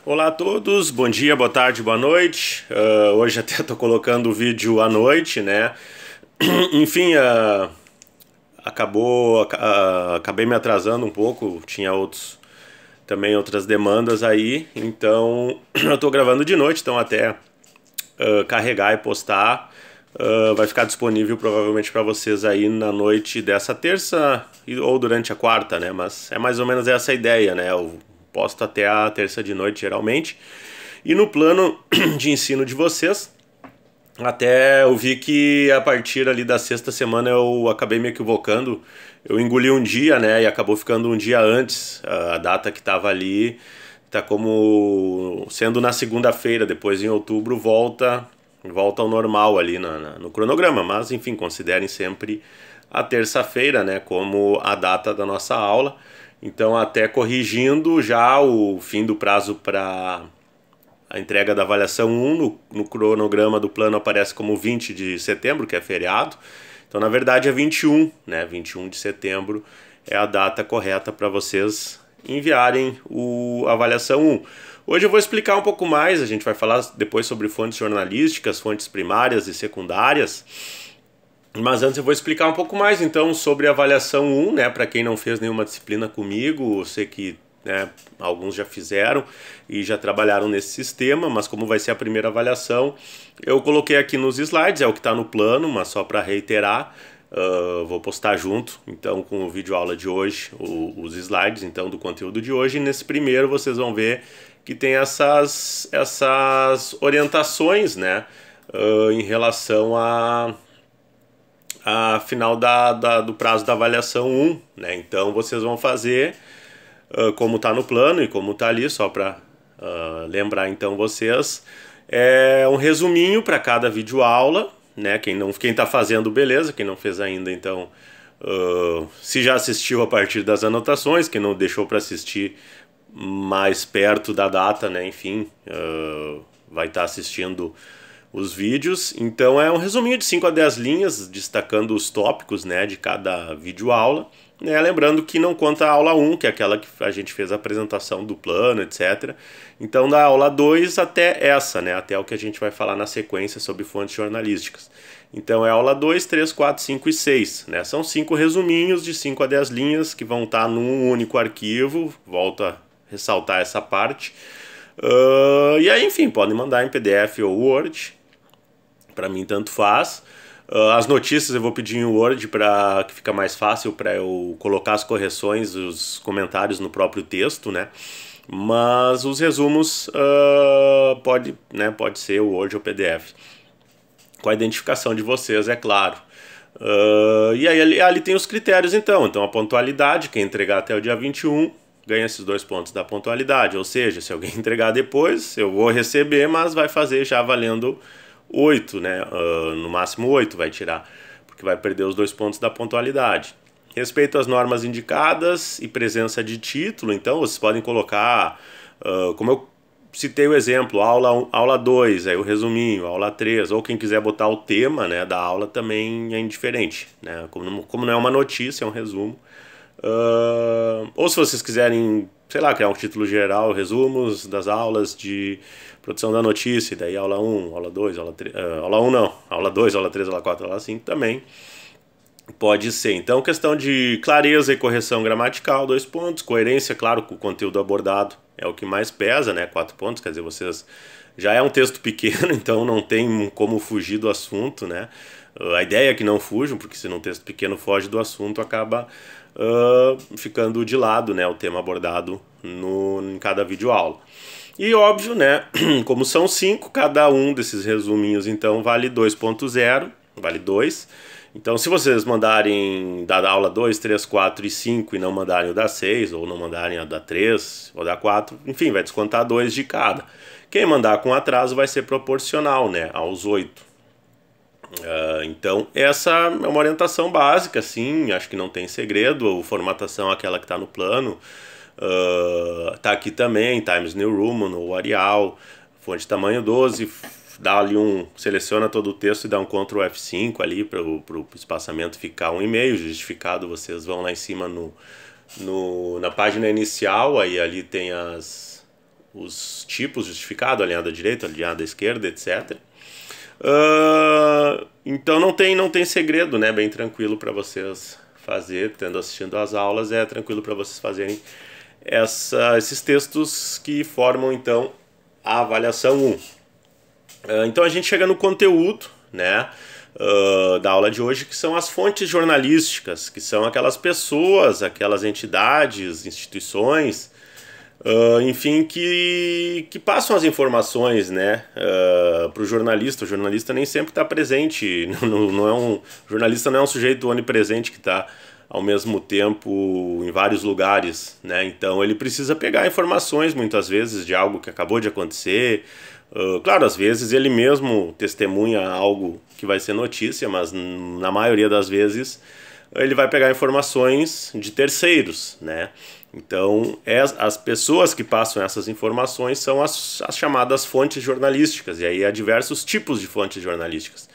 Olá a todos, bom dia, boa tarde, boa noite. Hoje até estou colocando o vídeo à noite, né? Enfim, acabei me atrasando um pouco, tinha também outras demandas aí, então eu estou gravando de noite, então até carregar e postar vai ficar disponível provavelmente para vocês aí na noite dessa terça ou durante a quarta, né? Mas é mais ou menos essa a ideia, né? Eu posto até a terça de noite geralmente. E no plano de ensino de vocês, até eu vi que a partir ali da sexta semana eu acabei me equivocando. Eu engoli um dia, né? E acabou ficando um dia antes. A data que estava ali tá como sendo na segunda-feira. Depois em outubro volta ao normal ali no cronograma. Mas enfim, considerem sempre a terça-feira, né? Como a data da nossa aula. Então, até corrigindo já o fim do prazo para a entrega da avaliação 1 no cronograma do plano aparece como 20 de setembro, que é feriado. Então, na verdade, é 21, né? 21 de setembro é a data correta para vocês enviarem a avaliação 1. Hoje eu vou explicar um pouco mais, a gente vai falar depois sobre fontes jornalísticas, fontes primárias e secundárias. Mas antes eu vou explicar um pouco mais então sobre a avaliação 1, né? Para quem não fez nenhuma disciplina comigo, eu sei que, né, alguns já fizeram e já trabalharam nesse sistema, mas como vai ser a primeira avaliação, eu coloquei aqui nos slides, é o que está no plano, mas só para reiterar, vou postar junto então com o vídeo aula de hoje, os slides então do conteúdo de hoje, e nesse primeiro vocês vão ver que tem essas orientações, né, em relação a final do prazo da avaliação 1, né? Então vocês vão fazer como está no plano e como está ali, só para lembrar então vocês, é um resuminho para cada vídeo aula, né? Quem está fazendo, beleza, quem não fez ainda, então se já assistiu a partir das anotações, quem não deixou para assistir mais perto da data, né? Enfim, vai estar assistindo os vídeos. Então é um resuminho de 5 a 10 linhas, destacando os tópicos, né, de cada vídeo aula, né, lembrando que não conta a aula 1, que é aquela que a gente fez a apresentação do plano, etc. Então da aula 2 até essa, né, até o que a gente vai falar na sequência sobre fontes jornalísticas. Então é aula 2, 3, 4, 5 e 6, né? São 5 resuminhos de 5 a 10 linhas que vão estar num único arquivo, volto a ressaltar essa parte. E aí, enfim, podem mandar em PDF ou Word. Para mim tanto faz. As notícias eu vou pedir em Word para que fica mais fácil para eu colocar as correções, os comentários no próprio texto, né? Mas os resumos pode ser o Word ou PDF. Com a identificação de vocês, é claro. E aí ali tem os critérios então. Então a pontualidade, quem entregar até o dia 21 ganha esses 2 pontos da pontualidade. Ou seja, se alguém entregar depois, eu vou receber, mas vai fazer já valendo 8, né? No máximo 8 vai tirar, porque vai perder os 2 pontos da pontualidade. Respeito às normas indicadas e presença de título, então vocês podem colocar, como eu citei o exemplo, aula 2, aí o resuminho, aula 3, ou quem quiser botar o tema, né, da aula também é indiferente, né? Como não é uma notícia, é um resumo. Ou se vocês quiserem, sei lá, criar um título geral, resumos das aulas de produção da notícia, daí aula 1, aula 2, aula 3, aula 1 não, aula 2, aula 3, aula 4, aula 5 também pode ser. Então, questão de clareza e correção gramatical, 2 pontos, coerência, claro, com o conteúdo abordado é o que mais pesa, né, 4 pontos, quer dizer, vocês já é um texto pequeno, então não tem como fugir do assunto, né, a ideia é que não fujam, porque se num texto pequeno foge do assunto, acaba ficando de lado, né, o tema abordado em cada vídeo aula. E óbvio, né, como são 5, cada um desses resuminhos então vale 2.0, vale 2. Então se vocês mandarem da aula 2, 3, 4 e 5 e não mandarem o da 6, ou não mandarem a da 3 ou da 4, enfim, vai descontar 2 de cada. Quem mandar com atraso vai ser proporcional, né, aos 8. Então essa é uma orientação básica, sim, acho que não tem segredo. A formatação é aquela que está no plano, tá aqui também, Times New Roman ou Arial, fonte tamanho 12, dá ali seleciona todo o texto e dá um Ctrl F5 ali para o espaçamento ficar 1,5, justificado vocês vão lá em cima na página inicial, aí ali tem os tipos justificados, alinhado à direita, alinhado à esquerda, etc. Então não tem segredo, né? Bem tranquilo para vocês fazer, tendo assistindo às aulas, é tranquilo para vocês fazerem esses textos que formam então a avaliação 1. Então a gente chega no conteúdo, né, da aula de hoje, que são as fontes jornalísticas, que são aquelas pessoas, aquelas entidades, instituições, enfim, que passam as informações, né, para o jornalista. O jornalista nem sempre está presente, o jornalista não é um sujeito onipresente que está ao mesmo tempo em vários lugares, né? Então ele precisa pegar informações muitas vezes de algo que acabou de acontecer. Claro, às vezes ele mesmo testemunha algo que vai ser notícia, mas na maioria das vezes ele vai pegar informações de terceiros, né? Então as pessoas que passam essas informações são as chamadas fontes jornalísticas, e aí há diversos tipos de fontes jornalísticas.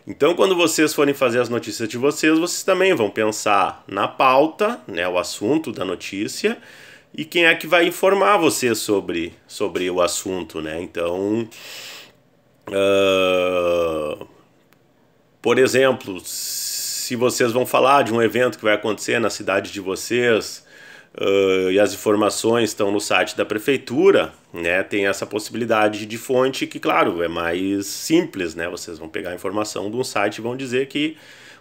Então, quando vocês forem fazer as notícias de vocês também vão pensar na pauta, né, o assunto da notícia, e quem é que vai informar vocês sobre o assunto, né? Então, por exemplo, se vocês vão falar de um evento que vai acontecer na cidade de vocês, e as informações estão no site da prefeitura, né, tem essa possibilidade de fonte que, claro, é mais simples, né? Vocês vão pegar a informação de um site e vão dizer que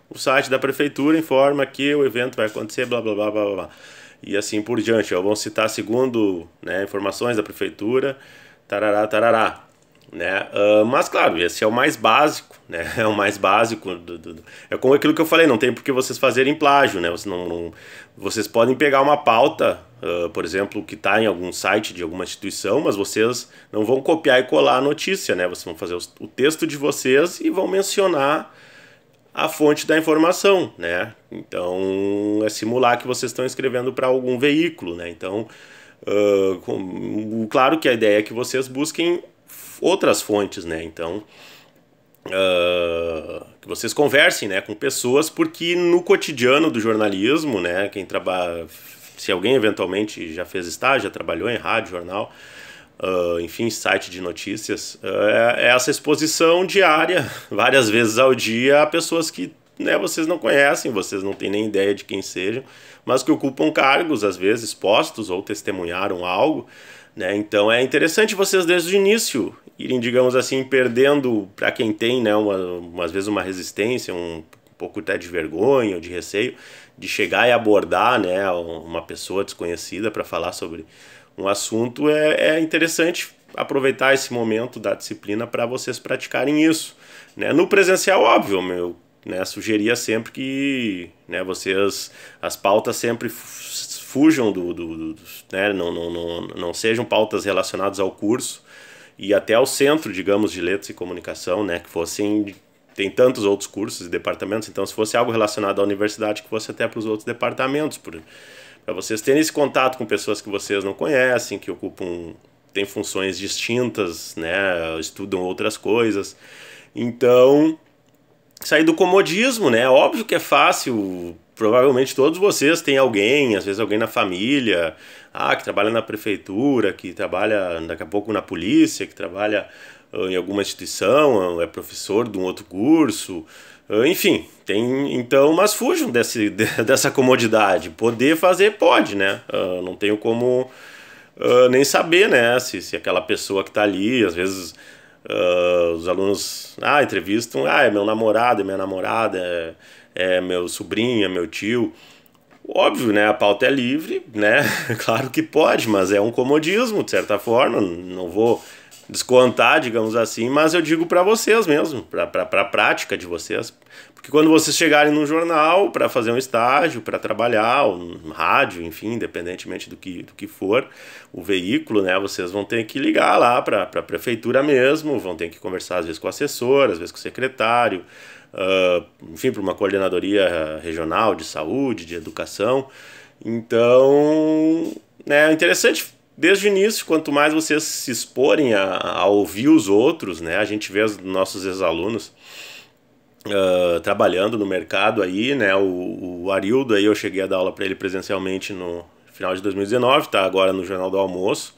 o site da prefeitura informa que o evento vai acontecer, blá, blá, blá, blá, blá. E assim por diante. Vão citar segundo, né, informações da prefeitura, tarará, tarará. Né? Mas claro, esse é o mais básico, né? É o mais básico é como aquilo que eu falei, não tem por que vocês fazerem plágio, né? Vocês podem pegar uma pauta, por exemplo, que está em algum site de alguma instituição, mas vocês não vão copiar e colar a notícia, né? Vocês vão fazer o texto de vocês e vão mencionar a fonte da informação, né? Então é simular que vocês estão escrevendo para algum veículo, né? Então claro que a ideia é que vocês busquem outras fontes, né? Então que vocês conversem, né, com pessoas, porque no cotidiano do jornalismo, né, quem trabalha, se alguém eventualmente já fez estágio, já trabalhou em rádio, jornal, enfim, site de notícias, é essa exposição diária, várias vezes ao dia, a pessoas que, né, vocês não conhecem, vocês não têm nem ideia de quem sejam, mas que ocupam cargos, às vezes postos, ou testemunharam algo, né? Então é interessante vocês desde o início irem, digamos assim, perdendo, para quem tem, né, às vezes uma resistência, um pouco até de vergonha ou de receio, de chegar e abordar, né, uma pessoa desconhecida para falar sobre um assunto. É interessante aproveitar esse momento da disciplina para vocês praticarem isso, né? No presencial, óbvio, né, sugeria sempre que, né, vocês, as pautas sempre fujam né, não sejam pautas relacionadas ao curso e até ao centro, digamos, de letras e comunicação, né, que fossem, tem tantos outros cursos e departamentos, então se fosse algo relacionado à universidade, que fosse até para os outros departamentos, para vocês terem esse contato com pessoas que vocês não conhecem, que têm funções distintas, né, estudam outras coisas. Então, sair do comodismo, né? Óbvio que é fácil, provavelmente todos vocês têm alguém, às vezes alguém na família, que trabalha na prefeitura, que trabalha daqui a pouco na polícia, que trabalha em alguma instituição, é professor de um outro curso, enfim, então, mas fujam dessa comodidade. Poder fazer, pode, né? Não tenho como nem saber, né, se aquela pessoa que está ali, às vezes os alunos entrevistam, é meu namorado, é minha namorada, é meu sobrinho, é meu tio. Óbvio, né, a pauta é livre, né, claro que pode, mas é um comodismo, de certa forma, não vou descontar, digamos assim, mas eu digo para vocês mesmo, para a prática de vocês, porque quando vocês chegarem num jornal para fazer um estágio, para trabalhar, ou no rádio, enfim, independentemente do que for o veículo, né, vocês vão ter que ligar lá para a prefeitura mesmo, vão ter que conversar às vezes com o assessor, às vezes com o secretário, enfim, para uma coordenadoria regional de saúde, de educação. Então, né, é interessante desde o início, quanto mais vocês se exporem a ouvir os outros, né, a gente vê os nossos ex-alunos trabalhando no mercado aí, né, o Arildo, aí eu cheguei a dar aula para ele presencialmente no final de 2019, tá agora no Jornal do Almoço.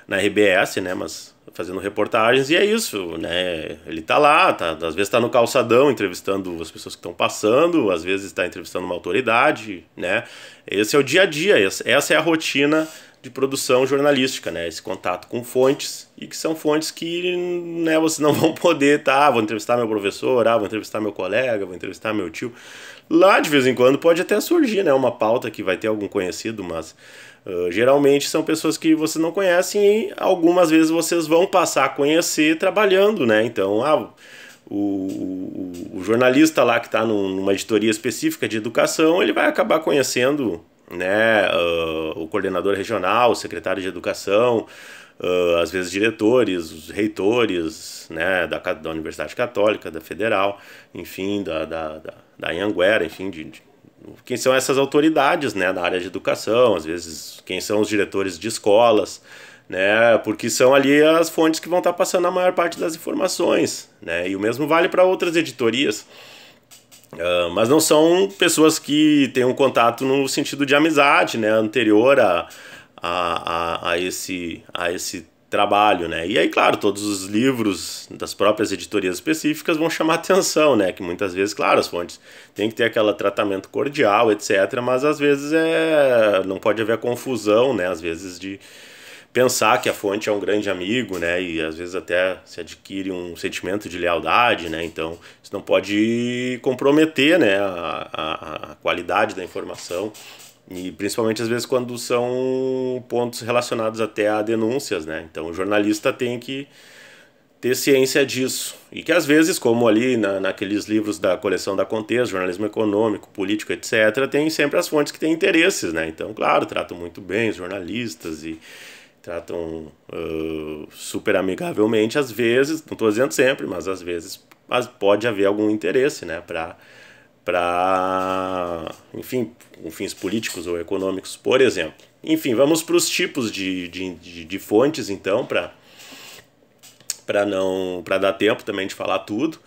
na RBS, né, mas fazendo reportagens, e é isso, né, ele tá lá, às vezes tá no calçadão entrevistando as pessoas que estão passando, às vezes está entrevistando uma autoridade, né, esse é o dia a dia, essa é a rotina de produção jornalística, né, esse contato com fontes, e que são fontes que, né, vocês não vão poder, vou entrevistar meu professor, vou entrevistar meu colega, vou entrevistar meu tio, lá de vez em quando pode até surgir, né, uma pauta que vai ter algum conhecido, mas geralmente são pessoas que vocês não conhecem e algumas vezes vocês vão passar a conhecer trabalhando, né? Então, o jornalista lá que está numa editoria específica de educação, ele vai acabar conhecendo, né, o coordenador regional, o secretário de educação, às vezes diretores, os reitores, né, da Universidade Católica, da Federal, enfim, da Anhanguera, enfim, quem são essas autoridades, né, na área de educação, às vezes quem são os diretores de escolas, né, porque são ali as fontes que vão estar passando a maior parte das informações, né, e o mesmo vale para outras editorias, mas não são pessoas que têm um contato no sentido de amizade, né, anterior a esse trabalho, né? E aí, claro, todos os livros das próprias editorias específicas vão chamar atenção, né? Que muitas vezes, claro, as fontes têm que ter aquele tratamento cordial, etc. Mas às vezes não pode haver confusão, né? Às vezes de pensar que a fonte é um grande amigo, né? E às vezes até se adquire um sentimento de lealdade, né? Então isso não pode comprometer, né, a qualidade da informação. E principalmente às vezes quando são pontos relacionados até a denúncias, né? Então o jornalista tem que ter ciência disso. E que às vezes, como ali naqueles livros da coleção da Contexto, jornalismo econômico, político, etc., tem sempre as fontes que têm interesses, né? Então, claro, tratam muito bem os jornalistas e tratam super amigavelmente, às vezes, não estou dizendo sempre, mas às vezes pode haver algum interesse, né, enfim, com fins políticos ou econômicos, por exemplo. Enfim, vamos para os tipos de fontes, então, para dar tempo também de falar tudo.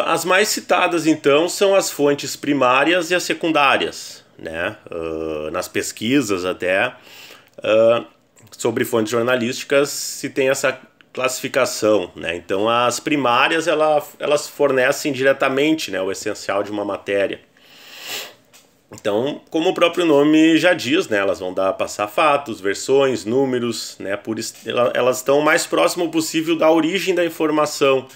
As mais citadas, então, são as fontes primárias e as secundárias, né? Nas pesquisas até, sobre fontes jornalísticas se tem essa classificação, né? Então as primárias elas fornecem diretamente, né, o essencial de uma matéria. Então, como o próprio nome já diz, né, elas vão passar fatos, versões, números, né, elas estão o mais próximo possível da origem da informação,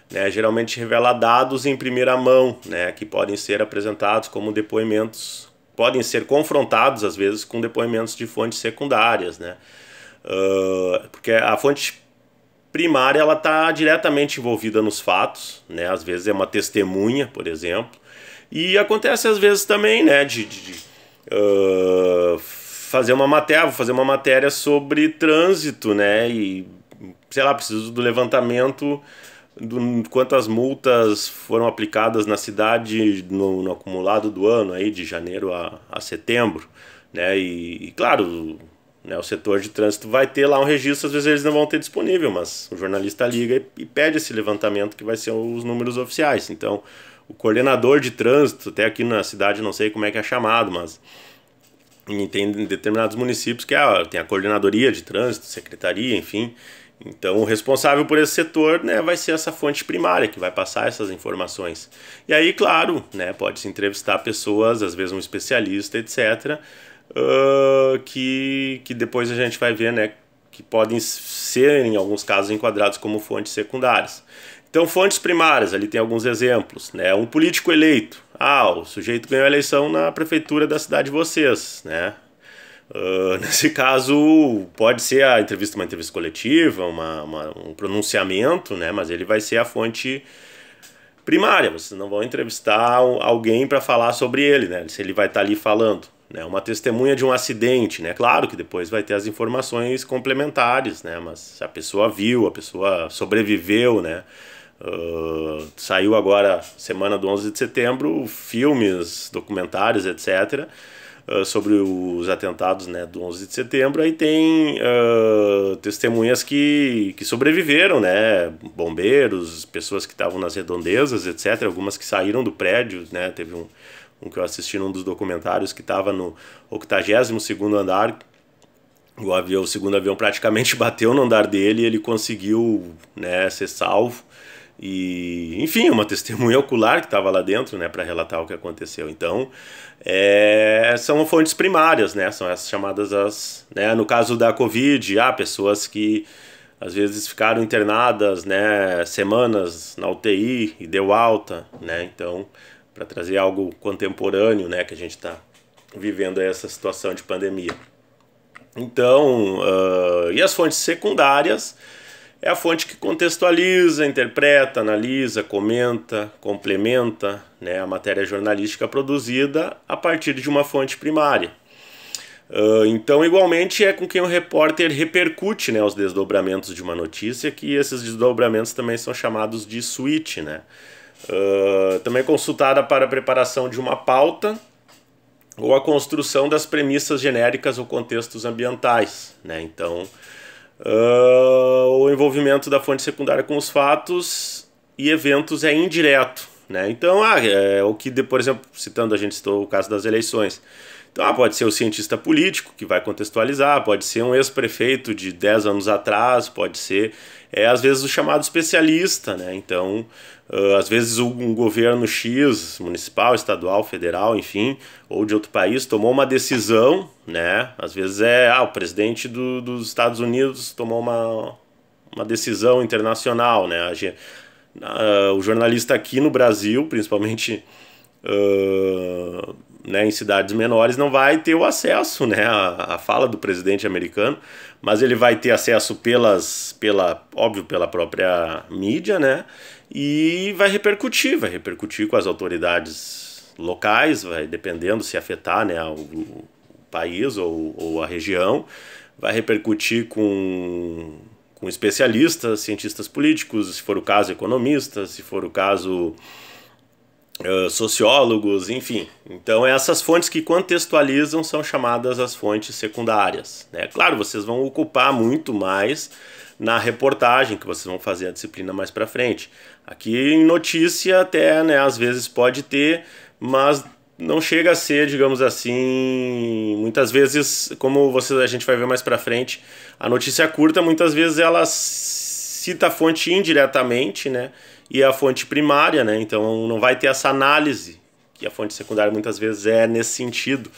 né, geralmente revela dados em primeira mão, né, que podem ser apresentados como depoimentos, podem ser confrontados às vezes com depoimentos de fontes secundárias, né, porque a fonte primária ela está diretamente envolvida nos fatos, né? Às vezes é uma testemunha, por exemplo, e acontece às vezes também, né, fazer uma matéria sobre trânsito, né, e sei lá, preciso do levantamento do quantas multas foram aplicadas na cidade no acumulado do ano aí de janeiro a setembro, né, e claro, né, o setor de trânsito vai ter lá um registro, às vezes eles não vão ter disponível, mas o jornalista liga e pede esse levantamento que vai ser os números oficiais. Então, o coordenador de trânsito, até aqui na cidade não sei como é que é chamado, mas tem determinados municípios que tem a coordenadoria de trânsito, secretaria, enfim. Então, o responsável por esse setor, né, vai ser essa fonte primária que vai passar essas informações. E aí, claro, né, pode-se entrevistar pessoas, às vezes um especialista, etc., que depois a gente vai ver, né, que podem ser, em alguns casos, enquadrados como fontes secundárias. Então, fontes primárias, ali tem alguns exemplos, né? Um político eleito. O sujeito ganhou a eleição na prefeitura da cidade de vocês, né? Nesse caso, pode ser uma entrevista coletiva, um pronunciamento, né? Mas ele vai ser a fonte primária. Vocês não vão entrevistar alguém para falar sobre ele, né? Se ele vai estar ali falando. Né, uma testemunha de um acidente, né? Claro que depois vai ter as informações complementares, né? Mas se a pessoa viu, a pessoa sobreviveu, né? Saiu agora, semana do 11 de setembro, filmes, documentários, etc., sobre os atentados, né, do 11 de setembro. Aí tem testemunhas que sobreviveram, né? Bombeiros, pessoas que estavam nas redondezas, etc., algumas que saíram do prédio, né? Teve um que eu assisti num dos documentários que estava no 82º andar, O segundo avião praticamente bateu no andar dele e ele conseguiu, né, ser salvo. E, enfim, uma testemunha ocular que estava lá dentro, né, para relatar o que aconteceu. Então, são fontes primárias, né, são essas chamadas, né, no caso da Covid, pessoas que às vezes ficaram internadas, né, semanas na UTI e deu alta, né, então, para trazer algo contemporâneo, né, que a gente está vivendo essa situação de pandemia. Então, e as fontes secundárias é a fonte que contextualiza, interpreta, analisa, comenta, complementa, né, a matéria jornalística produzida a partir de uma fonte primária. Então, igualmente, é com quem o repórter repercute, né, os desdobramentos de uma notícia, que esses desdobramentos também são chamados de suíte, né. Também é consultada para a preparação de uma pauta ou a construção das premissas genéricas ou contextos ambientais, né? Então, o envolvimento da fonte secundária com os fatos e eventos é indireto, né? Então, o que, por exemplo, citando, a gente citou o caso das eleições. Então, pode ser o cientista político que vai contextualizar, pode ser um ex-prefeito de 10 anos atrás, pode ser, às vezes, o chamado especialista, né? Então, às vezes um governo X, municipal, estadual, federal, enfim, ou de outro país, tomou uma decisão, né? Às vezes o presidente dos Estados Unidos tomou uma decisão internacional, né? O jornalista aqui no Brasil, principalmente né, em cidades menores, não vai ter o acesso, né, à fala do presidente americano, mas ele vai ter acesso óbvio, pela própria mídia, né, e vai repercutir com as autoridades locais, vai dependendo se afetar, né, o país ou a região, vai repercutir com especialistas, cientistas políticos, se for o caso economistas, se for o caso sociólogos, enfim. Então essas fontes que contextualizam são chamadas as fontes secundárias, né? Claro, vocês vão ocupar muito mais na reportagem que vocês vão fazer a disciplina mais para frente. Aqui em notícia até, né, às vezes pode ter, mas não chega a ser, digamos assim, muitas vezes, como a gente vai ver mais para frente, a notícia curta, muitas vezes ela cita a fonte indiretamente, né, e a fonte primária, né, então não vai ter essa análise, que a fonte secundária muitas vezes é nesse sentido,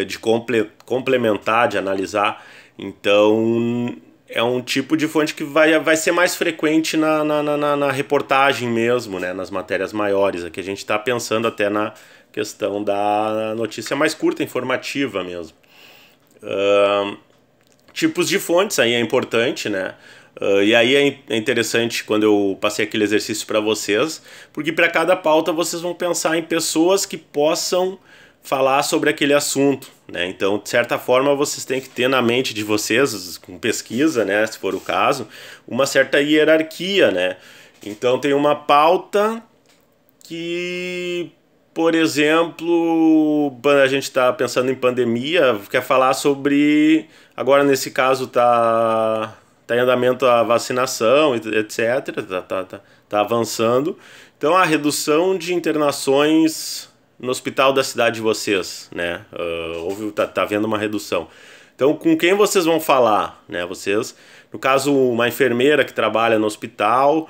de complementar, de analisar. Então é um tipo de fonte que vai ser mais frequente na reportagem mesmo, né, nas matérias maiores. Aqui a gente está pensando até na questão da notícia mais curta, informativa mesmo. Tipos de fontes aí é importante, né? E aí é interessante quando eu passei aquele exercício para vocês, porque para cada pauta vocês vão pensar em pessoas que possam falar sobre aquele assunto, né? Então, de certa forma, vocês têm que ter na mente de vocês, com pesquisa, né, se for o caso, uma certa hierarquia, né? Então, tem uma pauta que, por exemplo, a gente está pensando em pandemia, quer falar sobre, agora nesse caso está em andamento a vacinação, etc., tá avançando. Então, a redução de internações no hospital da cidade de vocês, né? Tá havendo uma redução. Então, com quem vocês vão falar, né? Vocês, no caso, uma enfermeira que trabalha no hospital,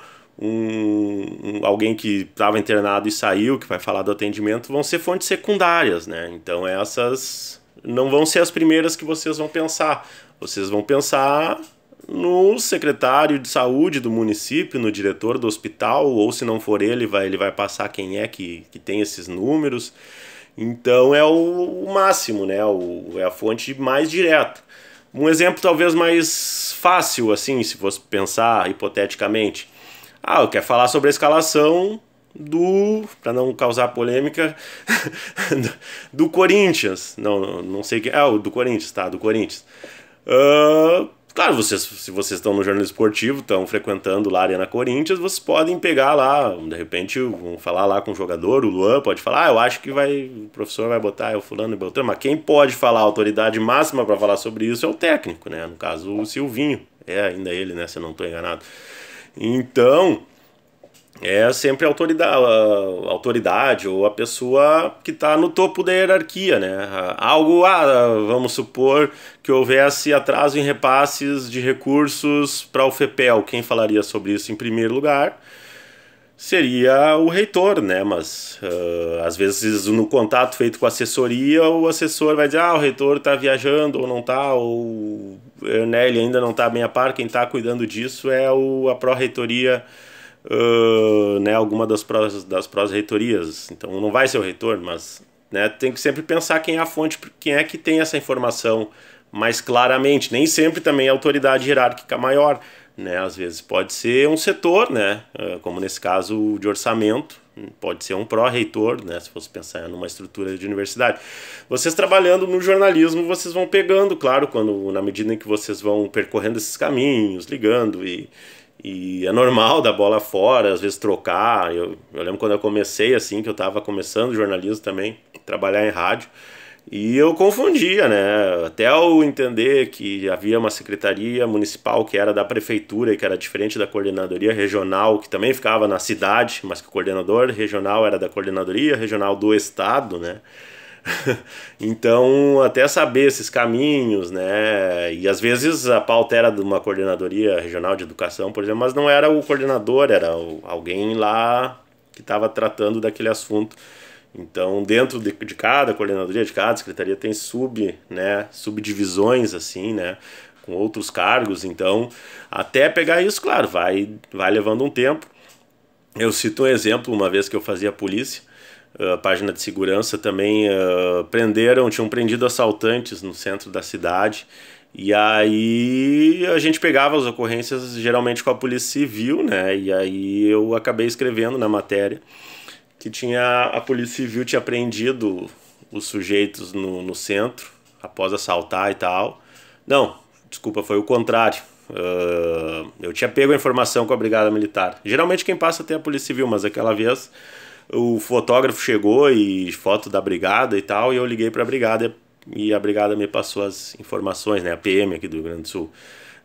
alguém que estava internado e saiu, que vai falar do atendimento, vão ser fontes secundárias, né? Então, essas não vão ser as primeiras que vocês vão pensar. Vocês vão pensar no secretário de saúde do município, no diretor do hospital, ou se não for ele vai passar quem é que tem esses números. Então é o máximo, né? É a fonte mais direta. Um exemplo talvez mais fácil, assim, se fosse pensar hipoteticamente. Eu quero falar sobre a escalação para não causar polêmica, do Corinthians. Não sei quem. Do Corinthians, tá? Do Corinthians. Claro, se vocês estão no jornalismo esportivo, estão frequentando lá a Arena Corinthians, vocês podem pegar lá, de repente vão falar lá com o jogador, o Luan pode falar, eu acho que o professor vai botar o fulano e Beltrano, mas quem pode falar, a autoridade máxima para falar sobre isso é o técnico, né? No caso, o Silvinho, ainda ele, né, se eu não estou enganado. Então, é sempre a autoridade ou a pessoa que está no topo da hierarquia, né? Algo, vamos supor que houvesse atraso em repasses de recursos para o FEPEL. Quem falaria sobre isso em primeiro lugar seria o reitor, né? Mas às vezes no contato feito com a assessoria, o assessor vai dizer, o reitor está viajando ou não está, ou né, ele ainda não está bem a par, quem está cuidando disso é a pró-reitoria, né, alguma das pró-reitorias. Então não vai ser o reitor, mas né, tem que sempre pensar quem é a fonte, quem é que tem essa informação mais claramente. Nem sempre também é a autoridade hierárquica maior, né? Às vezes pode ser um setor, né? Como nesse caso de orçamento, pode ser um pró-reitor, né? Se fosse pensar numa estrutura de universidade. Vocês trabalhando no jornalismo, vocês vão pegando, claro, na medida em que vocês vão percorrendo esses caminhos, ligando e é normal dar bola fora, às vezes trocar. Eu lembro quando eu comecei assim, que eu estava começando jornalismo também, trabalhar em rádio. E eu confundia, né? Até eu entender que havia uma secretaria municipal que era da prefeitura e que era diferente da coordenadoria regional, que também ficava na cidade, mas que o coordenador regional era da coordenadoria regional do estado, né? Então, até saber esses caminhos, né? E às vezes a pauta era de uma coordenadoria regional de educação, por exemplo, mas não era o coordenador, era alguém lá que estava tratando daquele assunto. Então, dentro de cada coordenadoria, de cada secretaria, tem subdivisões, assim, né, com outros cargos. Então, até pegar isso, claro, vai levando um tempo. Eu cito um exemplo, uma vez que eu fazia polícia, a página de segurança também tinham prendido assaltantes no centro da cidade. E aí a gente pegava as ocorrências geralmente com a Polícia Civil, né, e aí eu acabei escrevendo na matéria que a Polícia Civil tinha prendido os sujeitos no centro, após assaltar e tal. Não, desculpa, foi o contrário. Eu tinha pego a informação com a Brigada Militar. Geralmente quem passa tem a Polícia Civil, mas aquela vez o fotógrafo chegou e foto da Brigada e tal, e eu liguei para a Brigada e a Brigada me passou as informações, né, a PM aqui do Rio Grande do Sul,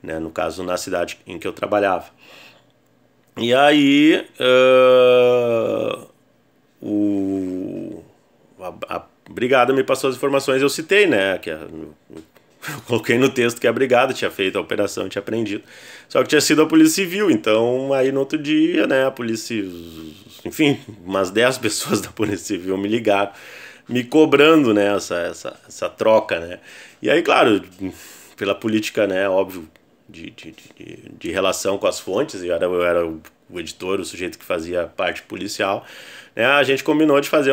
né, no caso na cidade em que eu trabalhava. E aí a brigada me passou as informações, eu citei, né, eu coloquei no texto que a brigada tinha feito a operação, tinha prendido, só que tinha sido a Polícia Civil. Então aí no outro dia, né, a polícia, enfim, umas 10 pessoas da Polícia Civil me ligaram, me cobrando, né, essa troca, né, e aí, claro, pela política, né, óbvio, de relação com as fontes, eu era o editor, o sujeito que fazia parte policial, né, a gente combinou de fazer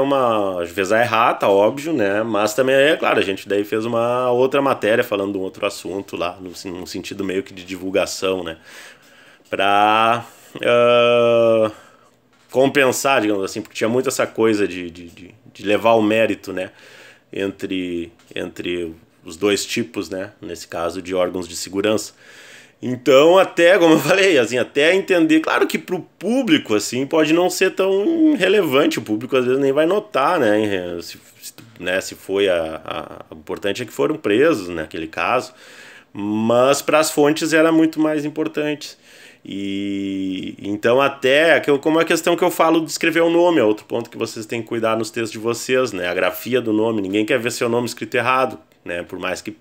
às vezes a errata, óbvio, né, mas também, é claro, a gente daí fez uma outra matéria falando de um outro assunto lá, num sentido meio que de divulgação, né, para compensar, digamos assim, porque tinha muito essa coisa de levar o mérito, né, entre os dois tipos, né, nesse caso de órgãos de segurança. Então, até, como eu falei, assim, até entender, claro que para o público, assim, pode não ser tão relevante, o público às vezes nem vai notar, né, se foi o importante é que foram presos naquele caso, mas para as fontes era muito mais importante. E então até, como a questão que eu falo de escrever o nome, é outro ponto que vocês têm que cuidar nos textos de vocês, né, a grafia do nome, ninguém quer ver seu nome escrito errado, né, por mais que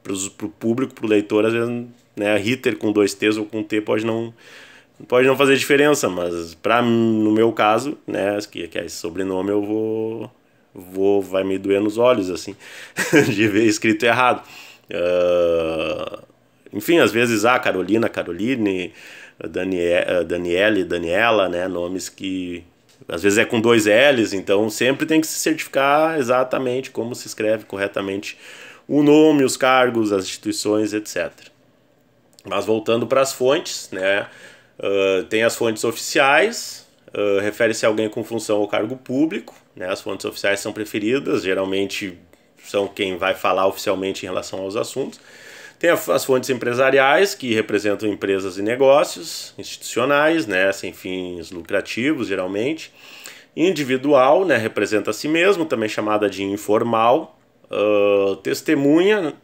para o público, para o leitor, às vezes, né, Ritter com 2 T's ou com T pode não fazer diferença, mas no meu caso, né, que é esse sobrenome, eu vai me doer nos olhos, assim, de ver escrito errado. Enfim, às vezes, Carolina, Caroline, Daniele, Daniela, né, nomes que às vezes é com 2 L's, então sempre tem que se certificar exatamente como se escreve corretamente o nome, os cargos, as instituições, etc. Mas voltando para as fontes, né, tem as fontes oficiais, refere-se a alguém com função ou cargo público, né, as fontes oficiais são preferidas, geralmente são quem vai falar oficialmente em relação aos assuntos. Tem as fontes empresariais, que representam empresas e negócios institucionais, né, sem fins lucrativos, geralmente. Individual, né, representa a si mesmo, também chamada de informal.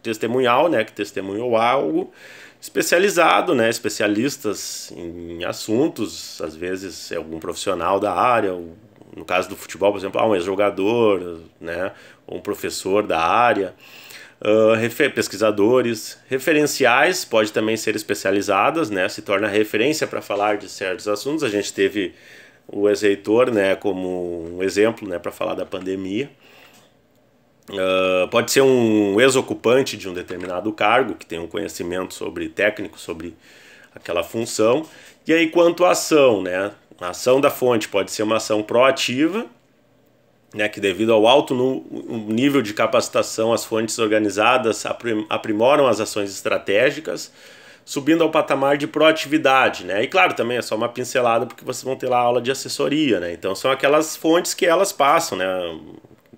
testemunhal, né, que testemunhou algo especializado, né, especialistas em assuntos, às vezes é algum profissional da área, no caso do futebol, por exemplo, um ex-jogador, né, ou um professor da área, pesquisadores, referenciais, pode também ser especializadas, né, se torna referência para falar de certos assuntos. A gente teve o ex-reitor, né, como um exemplo, né, para falar da pandemia. Pode ser um ex-ocupante de um determinado cargo, que tem um conhecimento técnico sobre aquela função. E aí, quanto à ação, né, a ação da fonte pode ser uma ação proativa, né, que devido ao alto nível de capacitação, as fontes organizadas aprimoram as ações estratégicas, subindo ao patamar de proatividade, né? E claro, também é só uma pincelada porque vocês vão ter lá aula de assessoria, né? Então são aquelas fontes que elas passam, né?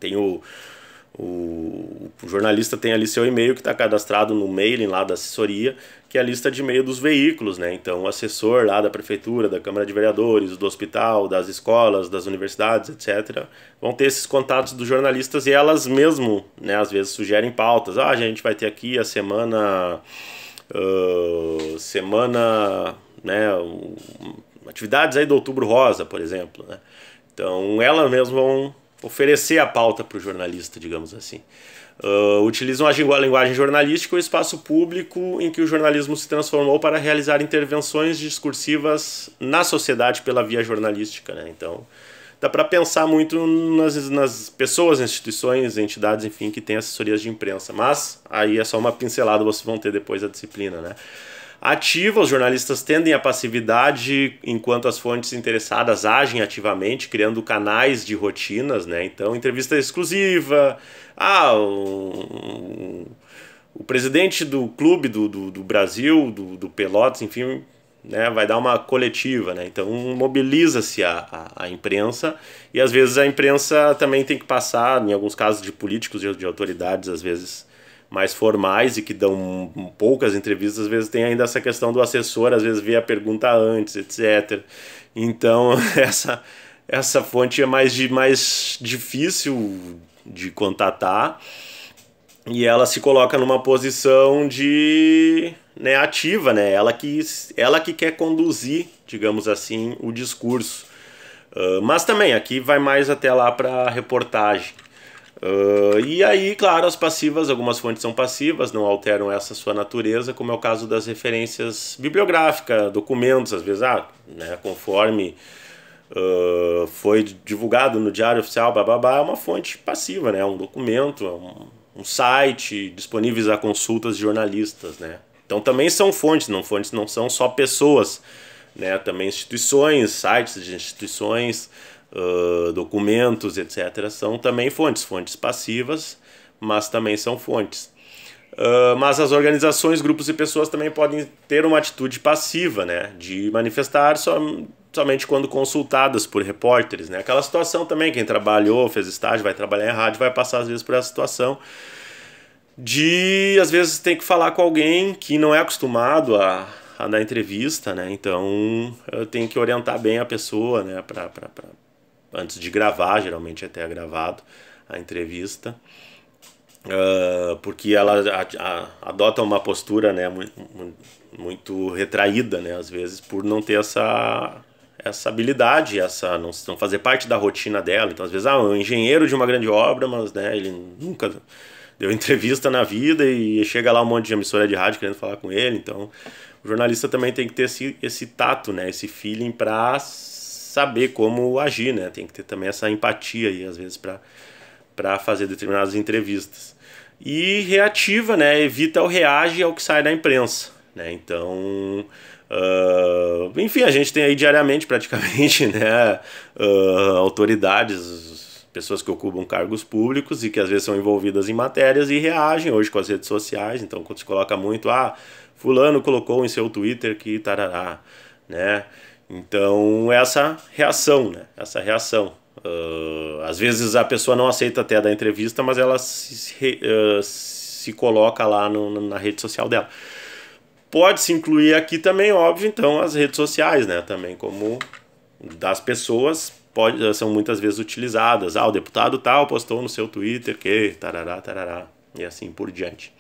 Tem o jornalista tem ali seu e-mail que está cadastrado no mailing lá da assessoria, que é a lista de e-mail dos veículos, né? Então o assessor lá da prefeitura, da Câmara de Vereadores, do hospital, das escolas, das universidades, etc., vão ter esses contatos dos jornalistas e elas mesmo, né, às vezes sugerem pautas. A gente vai ter aqui a semana, né, atividades aí do Outubro Rosa, por exemplo, né? Então elas mesmas vão oferecer a pauta para o jornalista, digamos assim. Utilizam a linguagem jornalística, o espaço público em que o jornalismo se transformou para realizar intervenções discursivas na sociedade pela via jornalística, né? Então, dá para pensar muito nas pessoas, instituições, entidades, enfim, que têm assessorias de imprensa. Mas aí é só uma pincelada, vocês vão ter depois a disciplina, né? Ativa, os jornalistas tendem à passividade enquanto as fontes interessadas agem ativamente, criando canais de rotinas, né? Então, entrevista exclusiva, o presidente do clube do Brasil, do Pelotas, enfim, né, vai dar uma coletiva, né? Então mobiliza-se a imprensa e às vezes a imprensa também tem que passar, em alguns casos de políticos e de autoridades, às vezes mais formais e que dão poucas entrevistas, às vezes tem ainda essa questão do assessor, às vezes vê a pergunta antes, etc. Então essa fonte é mais difícil de contatar e ela se coloca numa posição de, né, ativa, né? Ela que quer conduzir, digamos assim, o discurso. Mas também aqui vai mais até lá para reportagem. E aí, claro, as passivas, algumas fontes são passivas, não alteram essa sua natureza, como é o caso das referências bibliográficas, documentos, às vezes, né, conforme foi divulgado no Diário Oficial, é uma fonte passiva, né, um documento, um site, disponíveis a consultas de jornalistas, né. Então também são fontes não são só pessoas, né, também instituições, sites de instituições, documentos, etc., são também fontes passivas, mas também são fontes. Mas as organizações, grupos e pessoas também podem ter uma atitude passiva, né, de manifestar somente quando consultadas por repórteres, né? Aquela situação também, quem trabalhou, fez estágio, vai trabalhar em rádio, vai passar às vezes por essa situação de, às vezes, ter que falar com alguém que não é acostumado a dar entrevista, né? Então, eu tenho que orientar bem a pessoa, né, antes de gravar, geralmente até é gravado a entrevista, porque ela adota uma postura, né, muito retraída, né, às vezes, por não ter essa habilidade, não fazer parte da rotina dela. Então, às vezes, um engenheiro de uma grande obra, mas, né, ele nunca deu entrevista na vida e chega lá um monte de emissora de rádio querendo falar com ele. Então, o jornalista também tem que ter esse tato, né, esse feeling para saber como agir, né? Tem que ter também essa empatia aí, às vezes, para fazer determinadas entrevistas. E reativa, né? Evita o reage ao que sai da imprensa, né? Então, enfim, a gente tem aí diariamente, praticamente, né, autoridades, pessoas que ocupam cargos públicos e que às vezes são envolvidas em matérias e reagem hoje com as redes sociais. Então, quando se coloca muito, fulano colocou em seu Twitter que tarará, né? Então, essa reação, né? Essa reação. Às vezes a pessoa não aceita até dar entrevista, mas ela se coloca lá na rede social dela. Pode-se incluir aqui também, óbvio, então, as redes sociais, né? Também como das pessoas, são muitas vezes utilizadas. O deputado tal postou no seu Twitter que tarará, tarará, e assim por diante.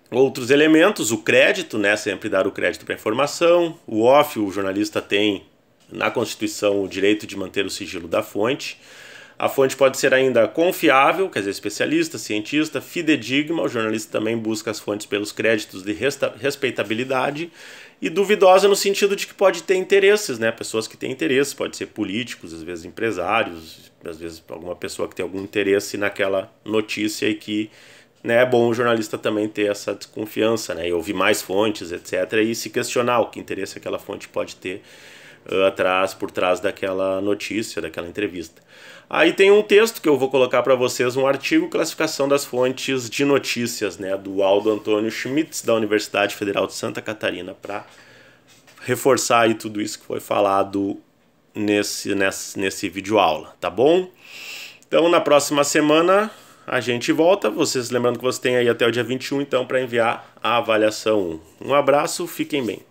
Outros elementos, o crédito, né, sempre dar o crédito para a informação. O off, o jornalista tem na Constituição o direito de manter o sigilo da fonte. A fonte pode ser ainda confiável, quer dizer, especialista, cientista, fidedigna. O jornalista também busca as fontes pelos créditos de respeitabilidade. E duvidosa no sentido de que pode ter interesses, né? Pessoas que têm interesses, pode ser políticos, às vezes empresários, às vezes alguma pessoa que tem algum interesse naquela notícia e que, né, é bom o jornalista também ter essa desconfiança, né? E ouvir mais fontes, etc. E se questionar o que interesse aquela fonte pode ter por trás daquela notícia, daquela entrevista. Aí tem um texto que eu vou colocar para vocês, um artigo, classificação das fontes de notícias, né, do Aldo Antônio Schmitz, da Universidade Federal de Santa Catarina, para reforçar aí tudo isso que foi falado nesse vídeo aula, tá bom? Então, na próxima semana a gente volta, lembrando que você tem aí até o dia 21, então, para enviar a avaliação 1. Um abraço, fiquem bem.